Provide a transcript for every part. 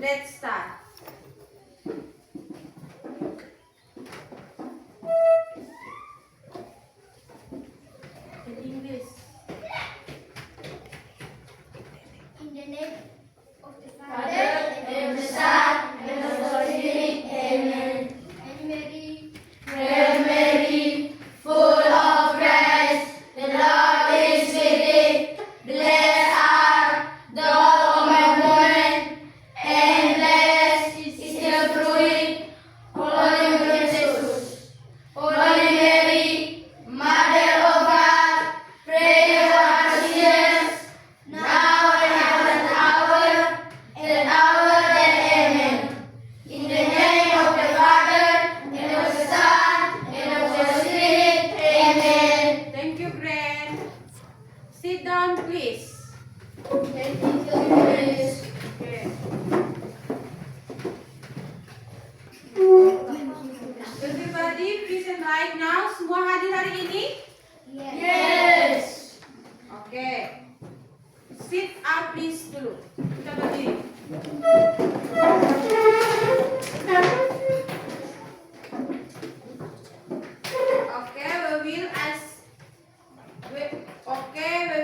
Let's start. In English. In the name of the Father, and of the Son, and of the Holy Spirit. Amen. Hail Mary, Hail Mary, full of grace, the Lord is with thee. Blessed art thou among women, and blessed is the fruit of thy Jesus. Holy Mary, Mother of God, pray for us sinners, now and at the hour of death. Amen. In the name of the Father, and of the Son, and of the Spirit. Amen. Thank you, Grand. Sit down, please. Thank you, Jesus. Okay. Everybody present right now. Semua hadir hari ini? Yes. Okay. Sit up please dulu. Kita berdiri.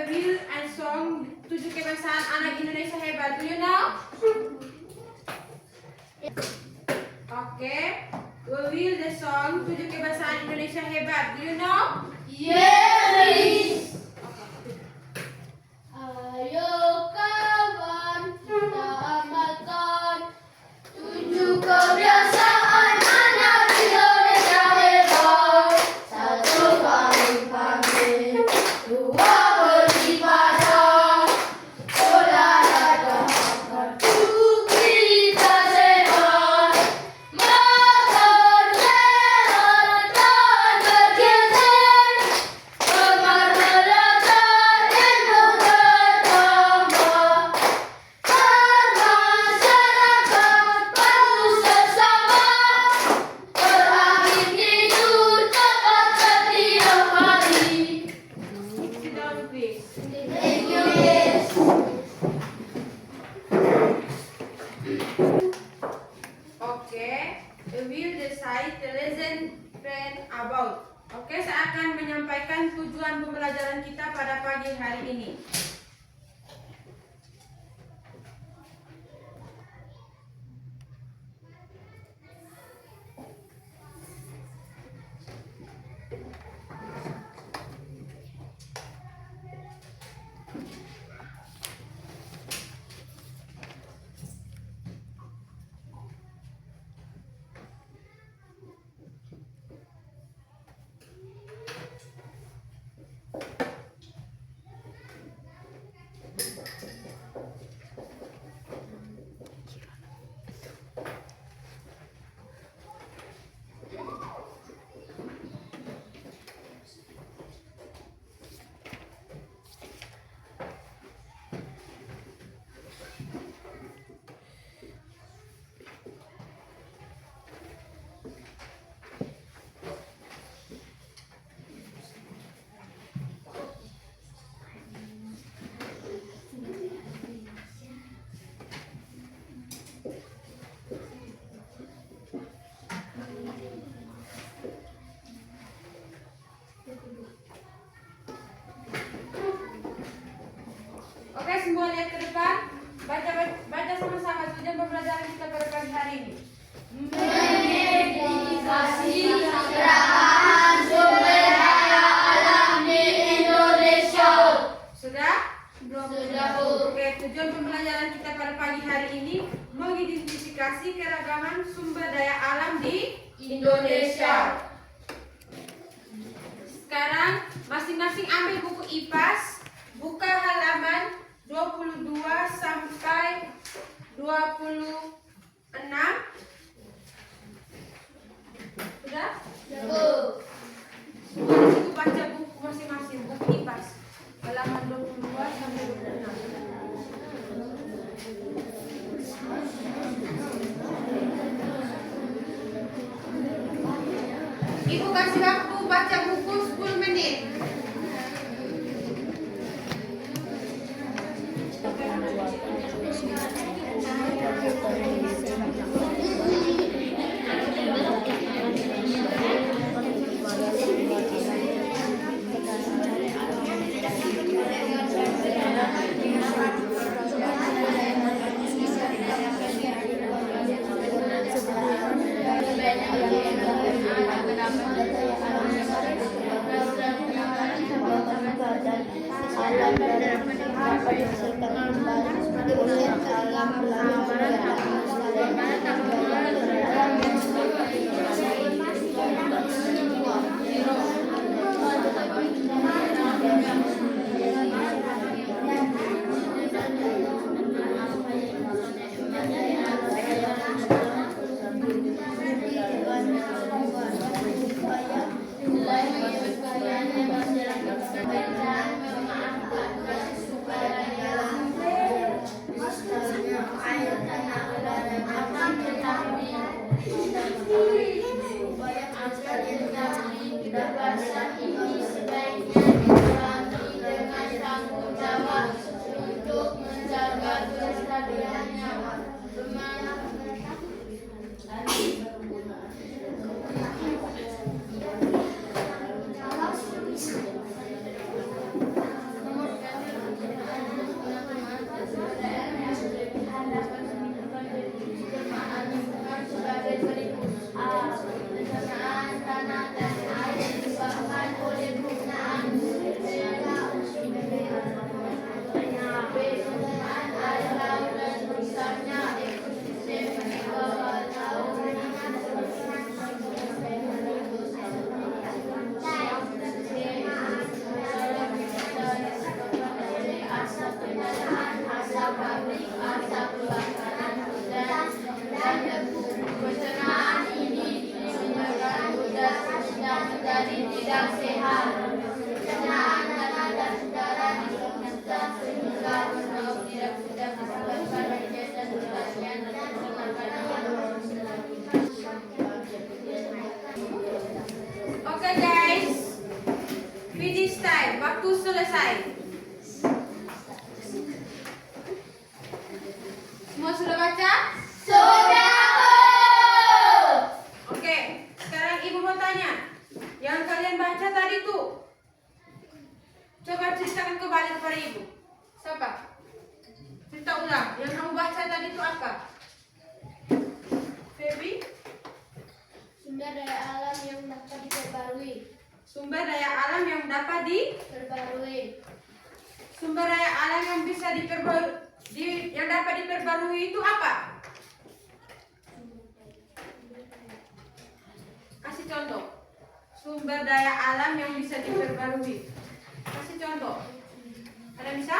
We will and song 7 kebangsaan anak Indonesia hebat. Do you know? Okay. We will the song 7 kebangsaan Indonesia hebat. Do you know? Yes. Ayo kawan, kita amalkan 7 kebiasaan anak Indonesia hebat. 1 pagi-pagi, 2 beribadah, olahraga agar tubuh kita sehat, makan sehat dan bergizi, agar belajar ilmu bertambah, bermasyarakat bagus sesama, berakhir tidur tepat setiap hari. Sit down please. Thank you, Miss. Okay. We will decide the lesson plan about. Oke, saya akan menyampaikan tujuan pembelajaran kita pada pagi hari ini. Oke, semua lihat ke depan. Baca sama-sama tujuan pembelajaran kita pada pagi hari ini. Mengedukasi kerahasiaan sumber daya alam di Indonesia. Sudah? Sudah, Bu. Oke, tujuan pembelajaran kita pada pagi hari ini mengidentifikasi keragaman sumber daya alam di Indonesia. Sekarang masing-masing ambil buku IPAS, buka halaman 22 sampai 26. Sudah? Bu. Itu baca buku masing-masing, buku IPAS. Halaman 22 sampai 26. Ibu kasih waktu baca buku 10 menit. Thank you. selesai? Semua sudah baca? Sudah, Bu. Oke, sekarang Ibu mau tanya. Yang kalian baca tadi tuh, coba ceritakan kembali kepada Ibu. Siapa? Cerita ulang. Yang kamu baca tadi itu apa? Feby? Sumber daya alam yang dapat diperbarui. Sumber daya alam yang dapat Perbarui. sumber daya alam yang bisa yang dapat diperbarui itu apa? Kasih contoh. Sumber daya alam yang bisa diperbarui. Kasih contoh. Ada bisa?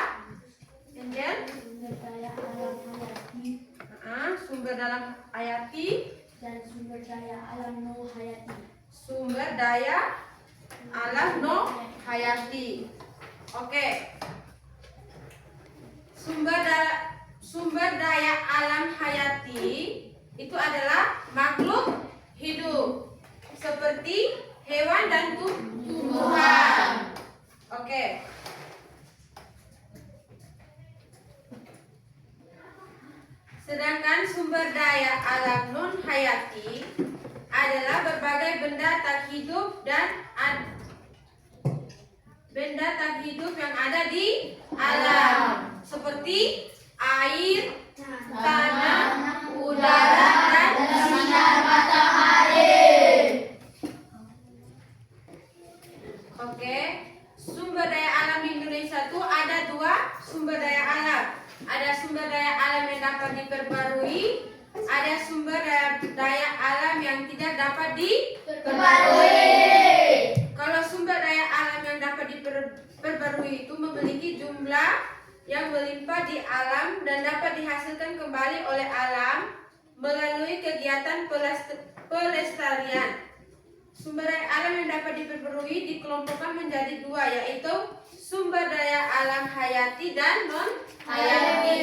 Angel? Sumber daya alam hayati Sumber dalam hayati. dan sumber daya alam no hayati. Sumber daya alam no hayati. Oke. Sumber daya alam hayati itu adalah makhluk hidup seperti hewan dan tumbuhan. Oke. Sedangkan sumber daya alam non hayati adalah berbagai benda tak hidup benda tak hidup yang ada di alam seperti air, tanah, udara, dan sinar matahari. Oke, sumber daya alam di Indonesia itu ada 2 sumber daya alam. Ada sumber daya alam yang dapat diperbarui, ada sumber daya alam yang tidak dapat Perbarui. Kalau sumber daya alam yang dapat diperbarui itu memiliki jumlah yang melimpah di alam dan dapat dihasilkan kembali oleh alam melalui kegiatan pelestarian. Sumber daya alam yang dapat diperbarui dikelompokkan menjadi 2, yaitu sumber daya alam hayati dan non hayati.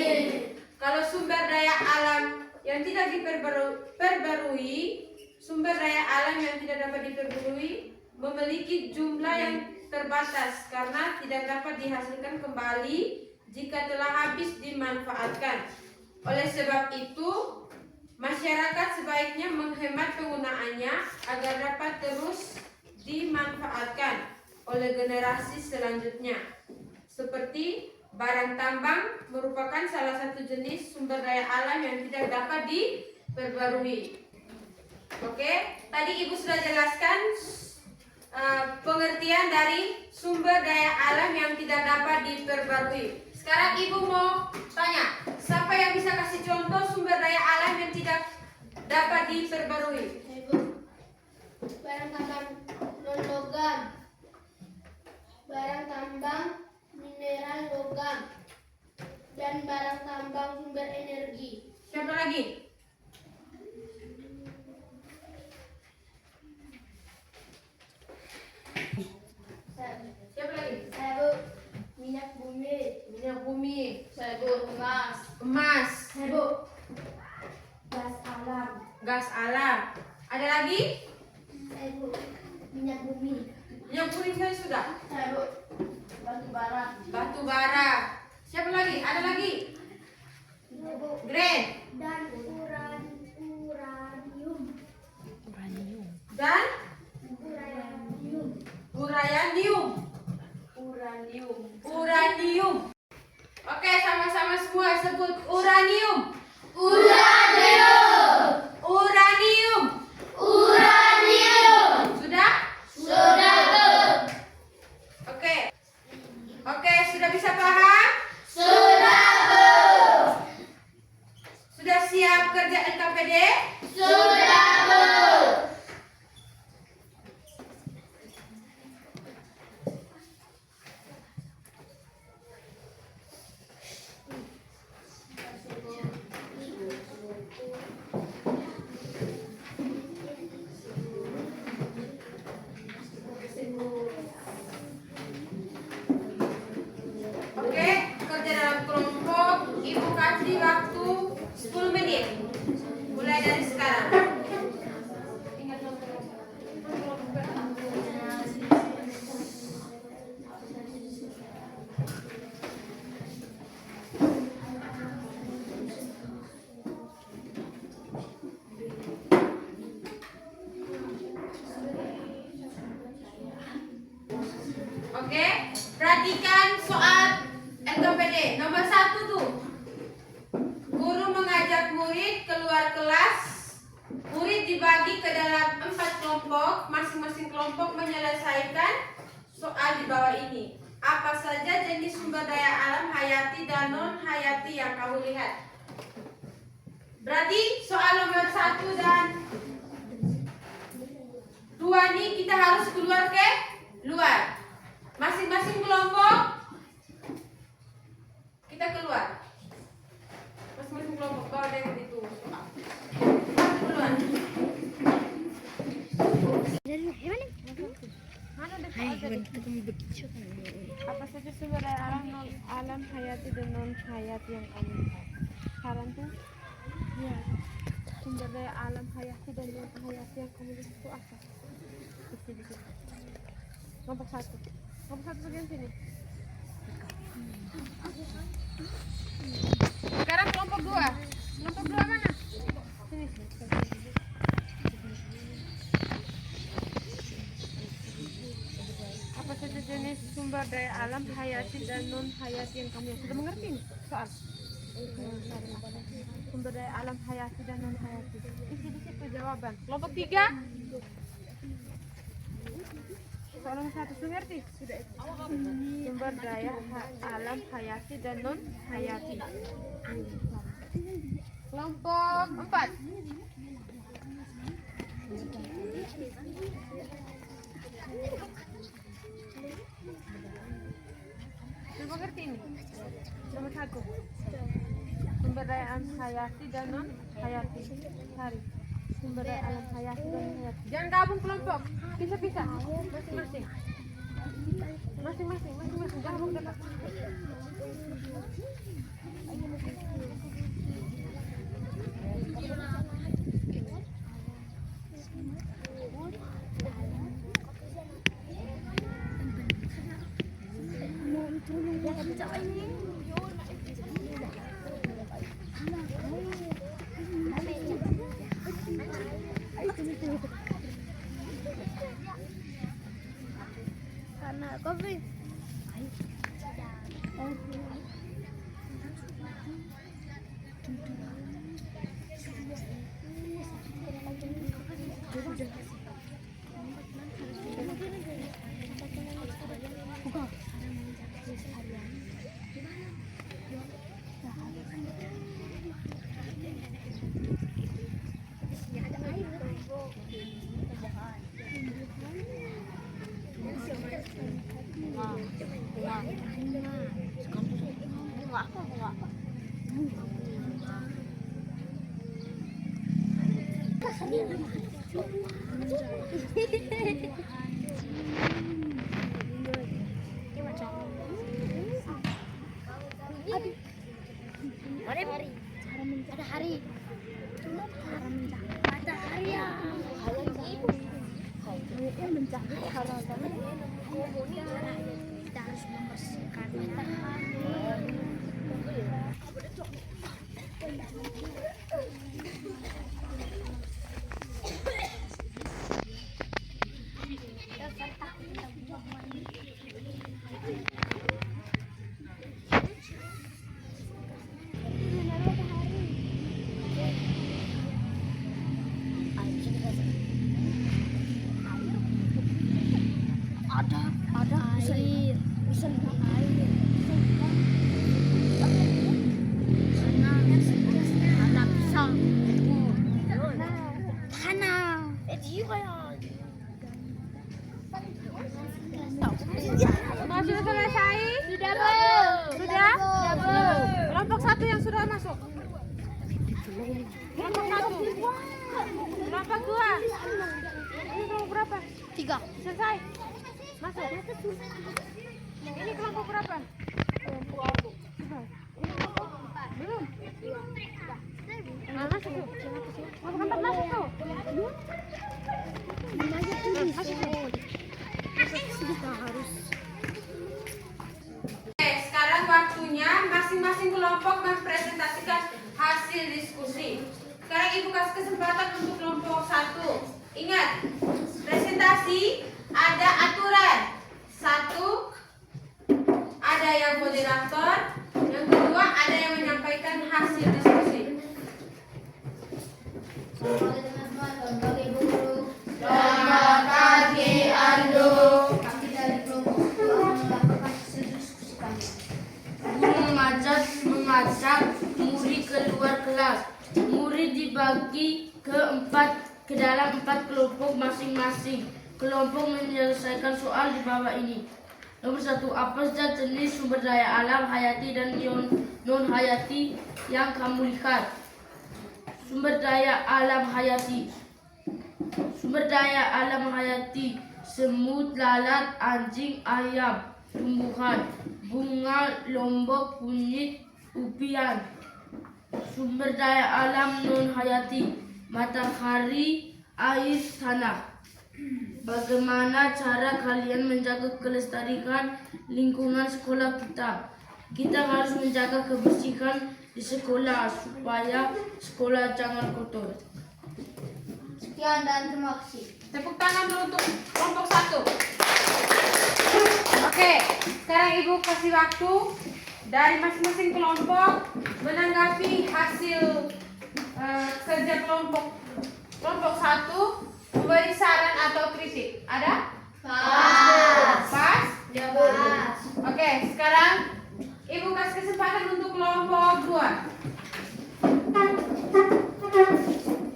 Kalau sumber daya alam yang tidak diperbarui, sumber daya alam yang tidak dapat diperbarui memiliki jumlah yang terbatas karena tidak dapat dihasilkan kembali jika telah habis dimanfaatkan. Oleh sebab itu, masyarakat sebaiknya menghemat penggunaannya agar dapat terus dimanfaatkan oleh generasi selanjutnya. Seperti barang tambang merupakan salah satu jenis sumber daya alam yang tidak dapat diperbarui. Oke, tadi Ibu sudah jelaskan pengertian dari sumber daya alam yang tidak dapat diperbarui. Sekarang Ibu mau tanya, siapa yang bisa kasih contoh sumber daya alam yang tidak dapat diperbarui? Barang tambang non logam. Barang tambang mineral logam. Dan barang tambang sumber energi. Siapa lagi? Siapa lagi? Saya, Bu. Minyak bumi. Minyak bumi. Saya, Bu, emas. Emas. Saya, Bu. Gas alam. Gas alam. Ada lagi? Saya, Bu. Minyak bumi. Minyak bumi saya sudah. Saya, Bu. Batu bara. Batu bara. Siapa lagi? Ada lagi? Saya, Bu. Grand. Dan uranium. Dan Uranium. uranium. Oke, sama-sama semua sebut uranium. Uranium. Uranium. Uranium. Sudah? Sudah, Bu. Oke, sudah bisa paham? Sudah, Bu. Sudah siap kerja LKPD? Sudah, Bu. Oke, kerja dalam kelompok. Ibu kasih waktu 10 menit. Mulai dari sekarang. Oke, perhatikan soal LKPD nomor 1 tuh. Guru mengajak murid keluar kelas. Murid dibagi ke dalam 4 kelompok. Masing-masing kelompok menyelesaikan soal di bawah ini. Apa saja jenis sumber daya alam hayati dan non hayati yang kamu lihat? Berarti soal nomor 1 dan 2 nih kita harus keluar ke luar. Masing-masing kelompok kita keluar. Masing-masing kelompok bawa dengan itu soal. Keluar. Apa saja sumber daya alam hayati dan non hayati yang kamu lihat? Sekarang tuh ya, sumber daya alam hayati dan non hayati yang kamu lihat itu apa? Di sini. Kelompok 1 bagian sini. Sekarang kelompok 2 mana? Sini. Apa saja jenis sumber daya alam hayati dan non hayati yang kamu sudah mengerti nih soal? Sumber daya alam hayati dan non hayati. Isi di situ jawaban. Kelompok 3. Soal nomor 1 sudah ngerti? Sudah itu. Sumber daya alam hayati dan non hayati. Kelompok 4. Sudah mengerti ini? Nomor 1. Sumber daya alam hayati dan non hayati. Cari sumber daya alam hayati dan non hayati. Jangan gabung kelompok, pisah-pisah. Masing-masing. Gabung dekat. Karena kopi. Matahari. Matahari ya. Kita harus membersihkan matahari. Ada air. Bisa lihat air. Tanah pisang. Tanah. Sudah selesai? Sudah, Bu. Sudah? Kelompok 1 yang sudah masuk. Kelompok 1. Kelompok 2. Ini kelompok berapa? 3. Selesai. Masuk. Ini kelompok berapa? Belum. Nah, masuk tuh. Kelompok 4 masuk tuh. Kita harus. Oke, sekarang waktunya masing-masing kelompok mempresentasikan hasil diskusi. Sekarang Ibu kasih kesempatan untuk kelompok 1. Ingat, presentasi ada aturan. 1, ada yang moderator, yang kedua ada yang menyampaikan hasil diskusi. Selamat teman-teman, selamat pagi Bu Guru. Selamat pagi, Andu. Kami dari kelompok 1 akan melakukan hasil diskusi kami. Guru mengajak murid keluar kelas. Murid dibagi ke dalam 4 kelompok masing-masing. Kelompok menyelesaikan soal di bawah ini. Nomor 1. Apa saja jenis sumber daya alam hayati dan non hayati yang kamu lihat? Sumber daya alam hayati. Sumber daya alam hayati: semut, lalat, anjing, ayam, tumbuhan, bunga, lombok, kunyit, ubian. Sumber daya alam non hayati: matahari, air, tanah. Bagaimana cara kalian menjaga kelestarian lingkungan sekolah kita? Kita harus menjaga kebersihan di sekolah supaya sekolah jangan kotor. Sekian dan terima kasih. Tepuk tangan dulu untuk kelompok 1. Oke, sekarang Ibu kasih waktu dari masing-masing kelompok menanggapi hasil kerja kelompok 1, memberi saran atau kritik. Ada? Pas? Pas. Oke, sekarang Ibu kasih kesempatan untuk kelompok 2.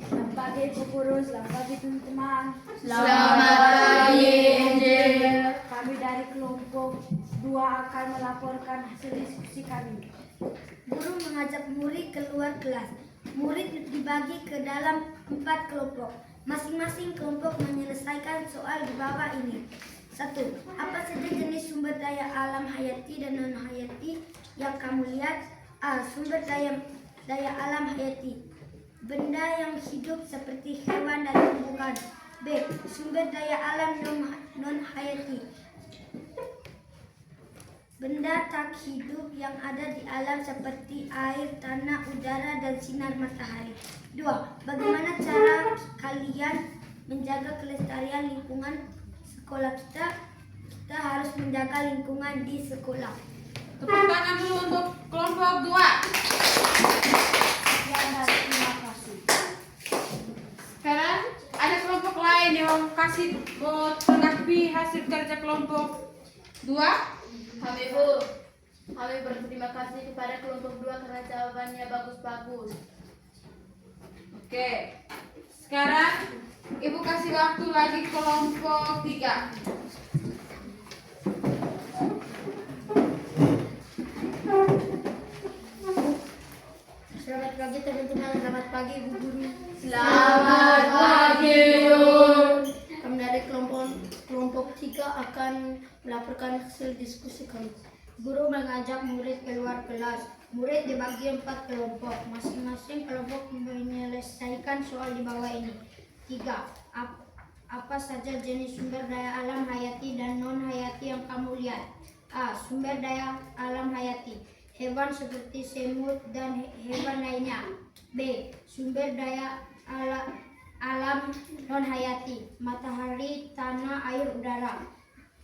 Selamat pagi Bu Guru, selamat pagi teman-teman. Selamat pagi, Angel. Kami dari kelompok 2 akan melaporkan hasil diskusi kami. Guru mengajak murid keluar kelas. Murid dibagi ke dalam 4 kelompok. Masing-masing kelompok menyelesaikan soal di bawah ini. 1. Apa saja jenis sumber daya alam hayati dan non hayati yang kamu lihat? A. Sumber daya alam hayati: benda yang hidup seperti hewan dan tumbuhan. B. Sumber daya alam non hayati: benda tak hidup yang ada di alam seperti air, tanah, udara, dan sinar matahari. 2. Bagaimana cara kalian menjaga kelestarian lingkungan sekolah kita? Kita harus menjaga lingkungan di sekolah. Tepuk tangan dulu untuk kelompok 2. Sekian dan terima kasih. Sekarang ada kelompok lain yang kasih menanggapi hasil kerja kelompok 2. Kami berterima kasih kepada kelompok 2 karena jawabannya bagus-bagus. Oke. Sekarang Ibu kasih waktu lagi kelompok 3. Selamat pagi teman-teman, selamat pagi Bu Guru. Selamat pagi, Yun. Kami dari kelompok 3 akan melaporkan hasil diskusi kami. Guru mengajak murid keluar kelas. Murid dibagi 4 kelompok. Masing-masing kelompok menyelesaikan soal di bawah ini. 3. Apa saja jenis sumber daya alam hayati dan non hayati yang kamu lihat? A. Sumber daya alam hayati: hewan seperti semut dan hewan lainnya. B. Sumber daya alam non hayati: matahari, tanah, air, udara.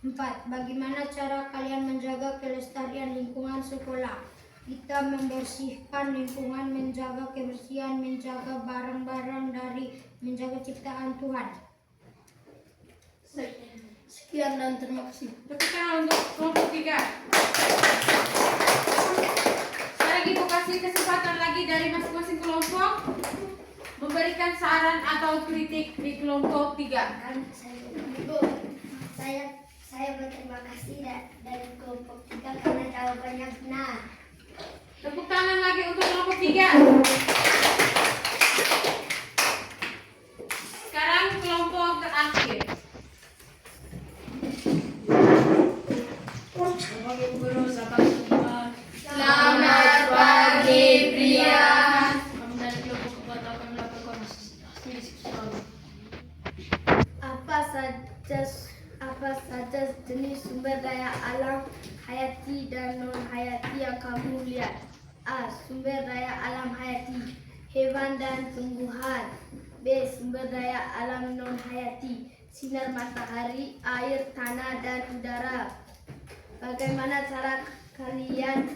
4. Bagaimana cara kalian menjaga kelestarian lingkungan sekolah? Kita membersihkan lingkungan, menjaga kebersihan, menjaga barang-barang dari menjaga ciptaan Tuhan. Sekian dan terima kasih. Tepuk tangan untuk kelompok 3. Sekarang Ibu kasih kesempatan lagi dari masing-masing kelompok memberikan saran atau kritik di kelompok 3. Saya berterima kasih dari kelompok 3 karena jawabannya benar. Tepuk tangan lagi untuk kelompok 3. Sekarang kelompok terakhir. Selamat pagi, Pria. Kami dari kelompok 4 akan melakukan hasil diskusi kami. Apa saja jenis sumber daya alam hayati dan non hayati yang kamu lihat? A. Sumber daya alam hayati: hewan dan tumbuhan. B. Sumber daya alam non hayati: sinar matahari, air, tanah, dan udara. Bagaimana cara kalian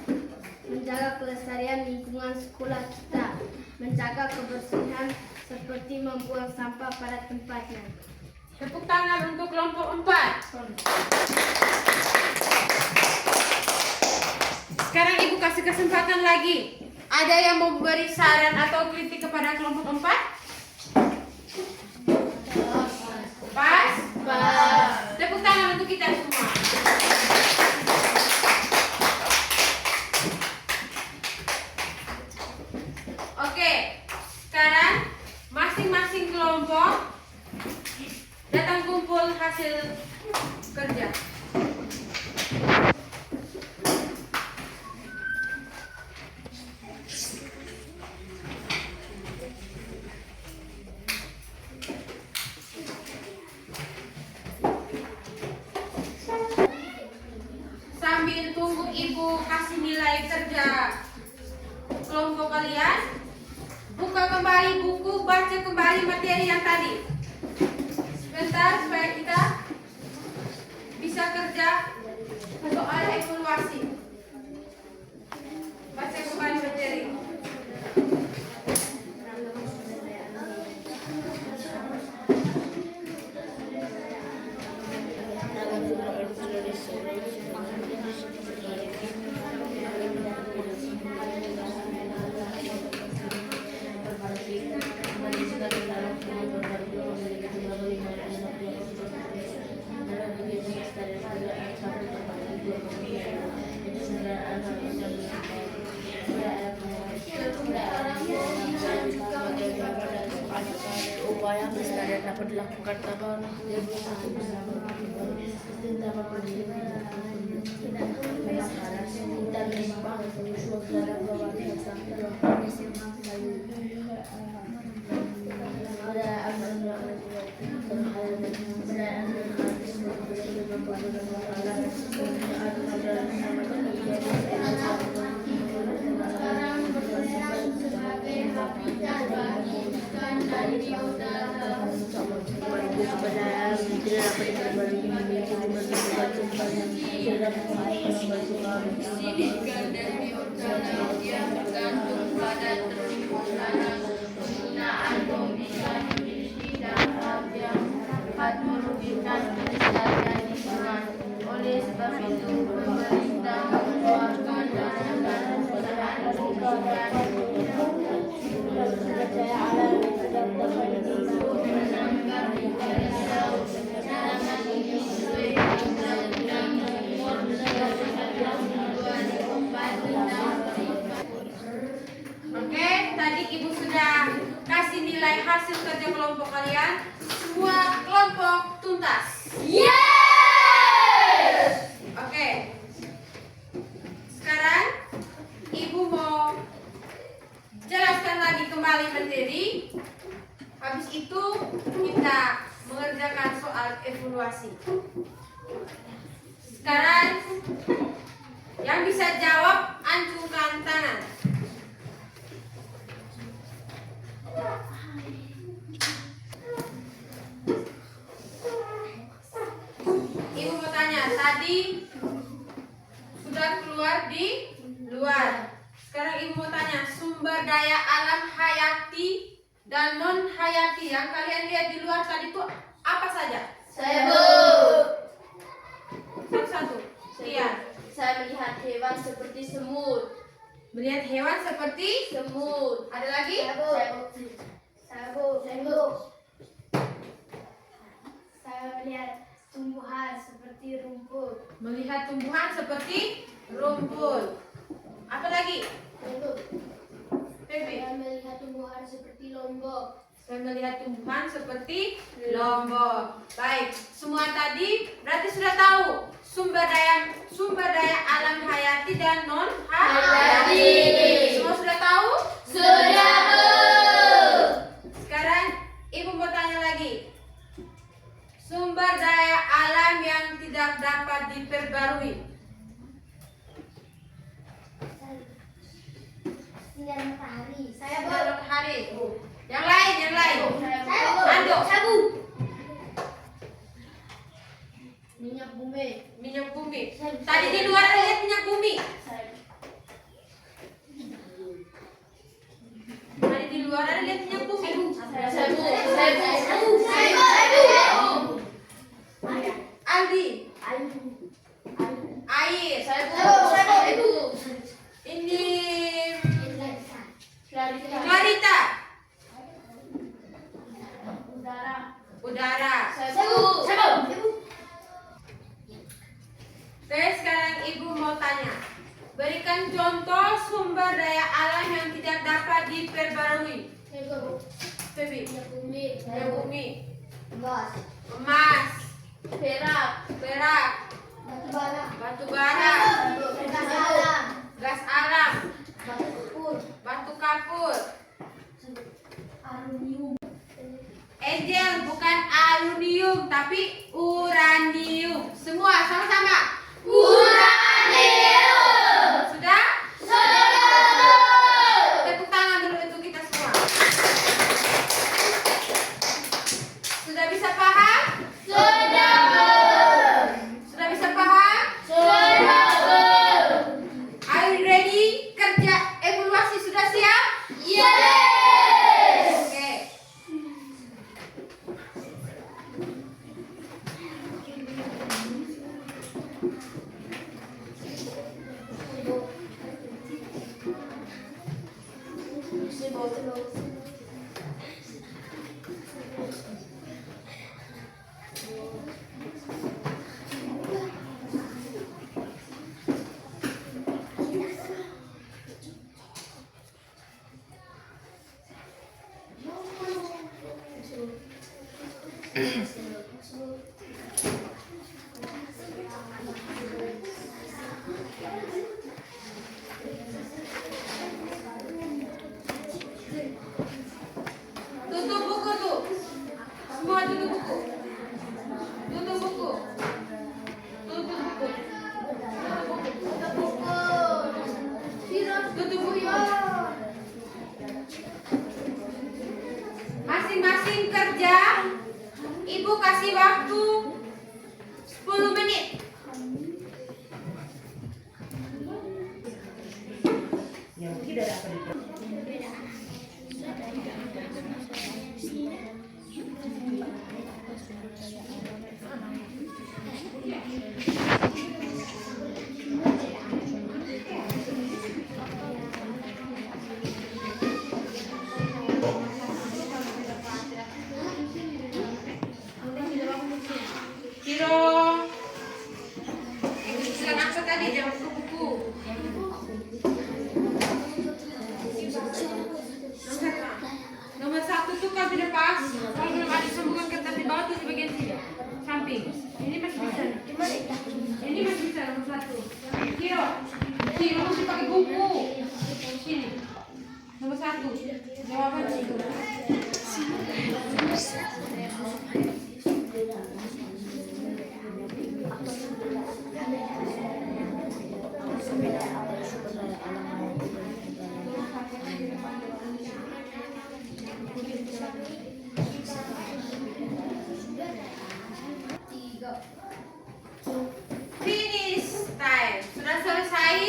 menjaga kelestarian lingkungan sekolah kita, menjaga kebersihan seperti membuang sampah pada tempatnya. Tepuk tangan untuk kelompok 4. Sekarang Ibu kasih kesempatan lagi. Ada yang mau beri saran atau kritik kepada kelompok 4? Pas? Pas. Tepuk tangan untuk kita semua. Oke, sekarang masing-masing kelompok datang kumpul hasil kerja. Sambil tunggu Ibu kasih nilai kerja kelompok kalian, buka kembali buku, baca kembali materi yang tadi. Sebentar supaya kita bisa kerja soal evaluasi. Baca kembali materi. Upaya pelestarian dapat dilakukan tanpa dapat berdiri dan limbah suasana bawah merugikan kelestarian lingkungan. Oleh sebab itu, pemerintah mengeluarkan dana Oke, tadi Ibu sudah kasih nilai hasil kerja kelompok kalian. Semua kelompok tuntas. Oke. Sekarang Ibu mau jelaskan lagi kembali materi. Habis itu kita mengerjakan soal evaluasi. Sekarang yang bisa jawab acungkan tangan. Ibu mau tanya, tadi sudah keluar di luar. Sekarang Ibu mau tanya, sumber daya alam hayati dan non hayati yang kalian lihat di luar tadi itu apa saja? Saya Bu. Satu-satu. Iya. Saya melihat hewan seperti semut. Melihat hewan seperti Semut. ada lagi? Saya melihat tumbuhan seperti rumput. Melihat tumbuhan seperti rumput. Apa lagi? Pepe. Saya melihat tumbuhan seperti lombok. Saya melihat tumbuhan seperti lombok. Baik, semua tadi berarti sudah tahu sumber daya alam hayati dan non hayati. Semua sudah tahu? Sudah Bu. Sekarang Ibu mau tanya lagi. Sumber daya alam yang tidak dapat diperbarui. Sinar matahari. Sinar matahari. Yang lain. Ando. Minyak bumi. Minyak bumi. Tadi di luar ada lihat minyak bumi. udara. Satu. Oke, sekarang Ibu mau tanya. Berikan contoh sumber daya alam yang tidak dapat diperbarui. Febi. Yang bumi. Emas, perak, batu bara, gas alam, batu kapur. Angel bukan aluminium tapi uranium. Semua sama-sama. Sudah? Tepuk tangan dulu untuk kita semua. Sudah bisa paham? Sudah bisa paham? Are you ready? Kerja evaluasi sudah siap? Oke. Tutup buku tuh. Semua tutup buku. Tutup buku. Tutup buku. Tutup buku. Masing-masing kerja. Ibu kasih waktu 10 menit. Hiro, bukan apa tadi, jangan buku-buku. Nomor 1 tuh kalau tidak pas, kalau belum ada sambungan ketat di bawah tuh di bagian sini, samping. Ini masih bisa. Ini masih bisa nomor 1. Hiro, mesti pakai buku. Sini. Nomor 1. Jawaban itu. Finish time. Sudah selesai?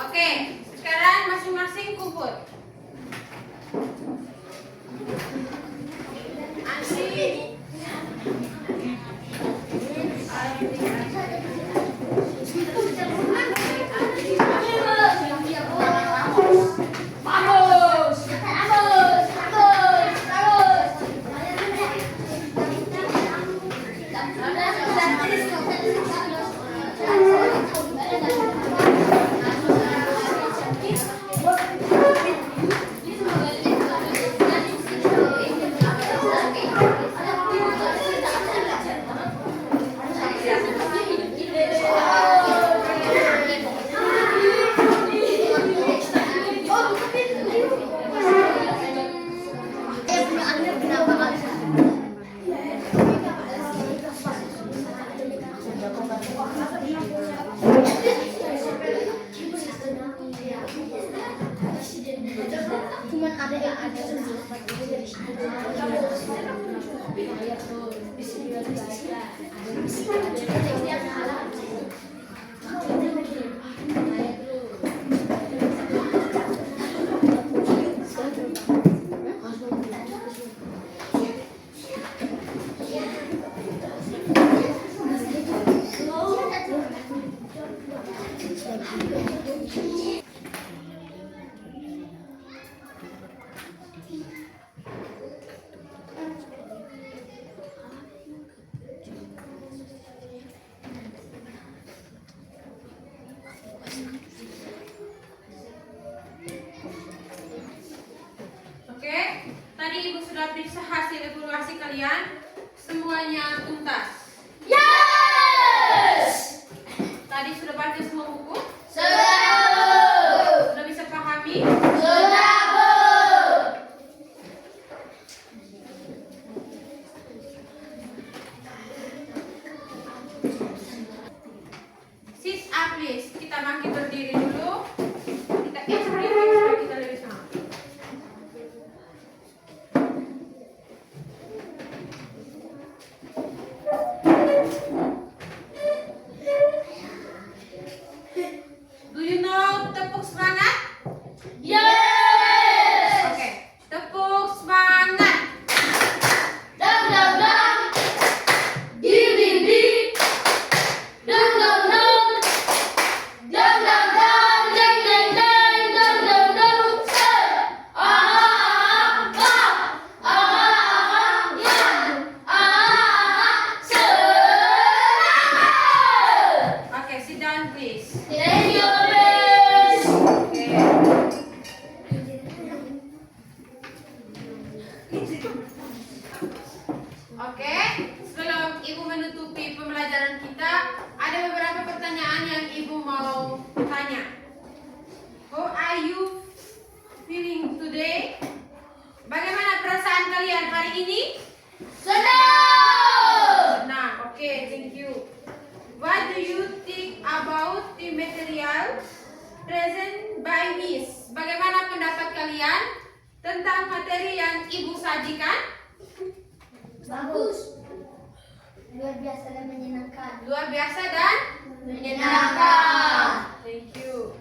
Oke, sekarang masing-masing kumpul. Ansi. Cuman ada yang ada hasil evaluasi kalian semuanya tuntas? Yes! Tadi sudah baca semua buku? Sudah, Bu. Sudah bisa pahami? Sudah, Bu. Sit up please. Kita bangkit berdiri dulu. Kita explain supaya kita lebih semangat. Do you know tepuk semangat? Yes! Oke, tepuk semangat. Dang, dang, dang. Ding, ding, ding. Dang, dang, dang. Dang, dang, dang. Ding, ding, ding. Dang, dang, dang. Say. Ah, ah, ah. Ah, ah, yeah. Ah, ah, semangat. Oke, sit down please. Thank you, Miss. Oke. Oke, sebelum Ibu menutupi pembelajaran kita, ada beberapa pertanyaan yang Ibu mau tanya. How are you feeling today? Bagaimana perasaan kalian hari ini? Senang. Nah, oke, thank you. What do you think about the material present by Miss? Bagaimana pendapat kalian tentang materi yang Ibu sajikan? Bagus. Luar biasa dan menyenangkan. Luar biasa dan Menyenangkan. thank you.